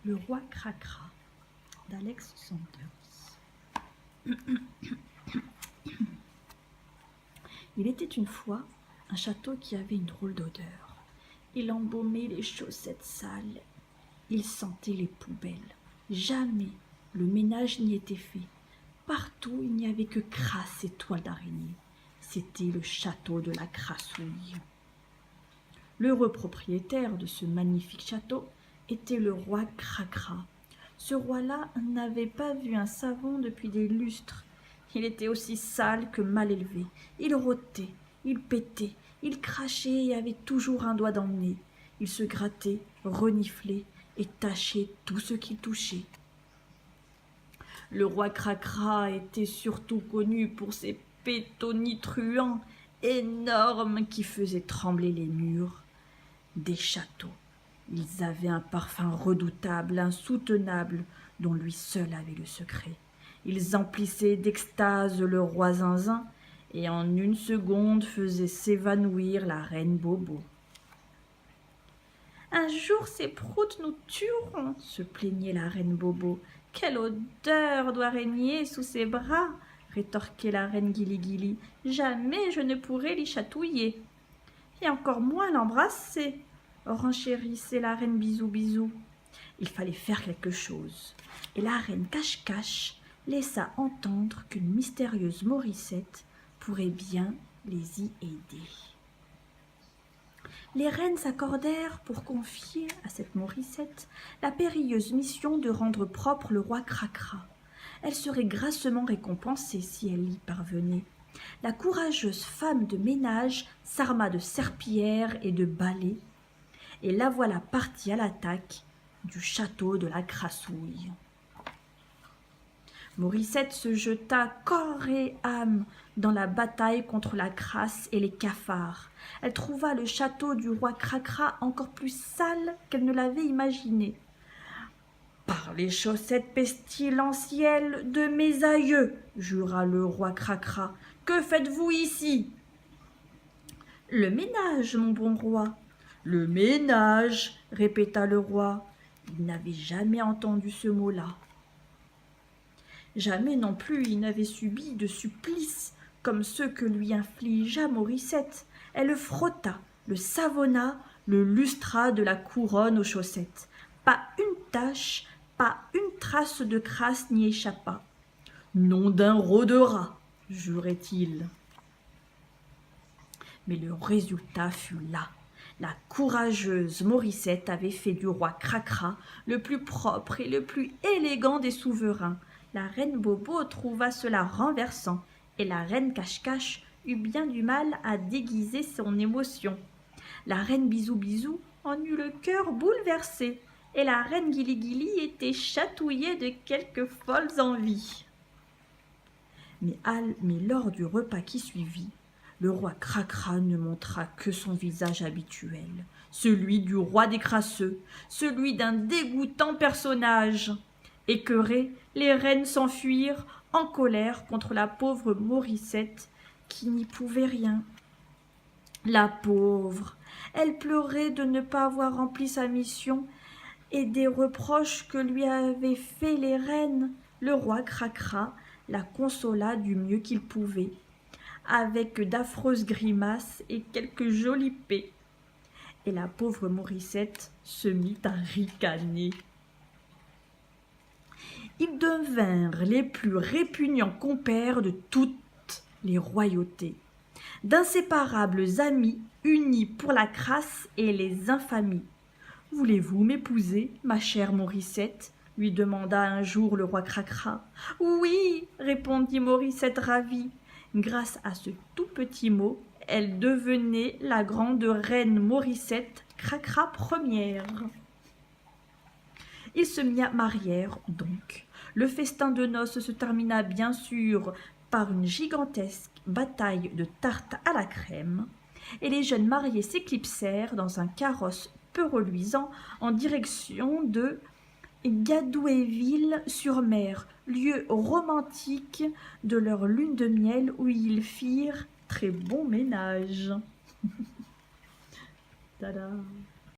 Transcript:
Le roi Cracra d'Alex Sanders. Il était une fois un château qui avait une drôle d'odeur. Il embaumait les chaussettes sales. Il sentait les poubelles. Jamais le ménage n'y était fait. Partout, il n'y avait que crasse et toiles d'araignée. C'était le château de la Crassouille. L'heureux propriétaire de ce magnifique château était le roi Cracra. Ce roi-là n'avait pas vu un savon depuis des lustres. Il était aussi sale que mal élevé. Il rôtait, il pétait, il crachait et avait toujours un doigt dans le nez. Il se grattait, reniflait et tachait tout ce qu'il touchait. Le roi Cracra était surtout connu pour ses pétonis truands, énormes, qui faisaient trembler les murs des châteaux. Ils avaient un parfum redoutable, insoutenable, dont lui seul avait le secret. Ils emplissaient d'extase le roi Zinzin et en une seconde faisaient s'évanouir la reine Bobo. « Un jour ces proutes nous tueront, » se plaignait la reine Bobo. « Quelle odeur doit régner sous ses bras ?» rétorquait la reine Guili-Guili. « Jamais je ne pourrai l'y chatouiller. Et encore moins l'embrasser, » renchérissait la reine Bisou-Bisou. Il fallait faire quelque chose. Et la reine Cache-Cache laissa entendre qu'une mystérieuse Morissette pourrait bien les y aider. Les reines s'accordèrent pour confier à cette Morissette la périlleuse mission de rendre propre le roi Cracra. Elle serait grassement récompensée si elle y parvenait. La courageuse femme de ménage s'arma de serpillères et de balais, et la voilà partie à l'attaque du château de la Crassouille. Morissette se jeta corps et âme dans la bataille contre la crasse et les cafards. Elle trouva le château du roi Cracra encore plus sale qu'elle ne l'avait imaginé. « Par les chaussettes pestilentielles de mes aïeux, » jura le roi Cracra, « que faites-vous ici ?»« Le ménage, mon bon roi. »« Le ménage, » répéta le roi. Il n'avait jamais entendu ce mot-là. Jamais non plus il n'avait subi de supplices comme ceux que lui infligea Morissette. Elle le frotta, le savonna, le lustra de la couronne aux chaussettes. Pas une tache, pas une trace de crasse n'y échappa. « Nom d'un rôdera !» jurait-il. Mais le résultat fut là. La courageuse Morissette avait fait du roi Cracra le plus propre et le plus élégant des souverains. La reine Bobo trouva cela renversant, et la reine Cache-Cache eut bien du mal à déguiser son émotion. La reine Bisou-Bisou en eut le cœur bouleversé, et la reine Guili-Guili était chatouillée de quelques folles envies. Mais lors du repas qui suivit, le roi Cracra ne montra que son visage habituel, celui du roi des crasseux, celui d'un dégoûtant personnage. Écœurées, les reines s'enfuirent en colère contre la pauvre Morissette qui n'y pouvait rien. La pauvre, elle pleurait de ne pas avoir rempli sa mission et des reproches que lui avaient faits les reines. Le roi Cracra la consola du mieux qu'il pouvait, avec d'affreuses grimaces et quelques jolies paix. Et la pauvre Morissette se mit à ricaner. Ils devinrent les plus répugnants compères de toutes les royautés, d'inséparables amis unis pour la crasse et les infamies. « Voulez-vous m'épouser, ma chère Morissette ?» lui demanda un jour le roi Cracra. « Oui !» répondit Morissette ravie. Grâce à ce tout petit mot, elle devenait la grande reine Morissette Cracra première. Ils se marièrent donc. Le festin de noces se termina bien sûr par une gigantesque bataille de tartes à la crème, et les jeunes mariés s'éclipsèrent dans un carrosse peu reluisant en direction de Gadouéville-sur-Mer, lieu romantique de leur lune de miel où ils firent très bon ménage. Tada.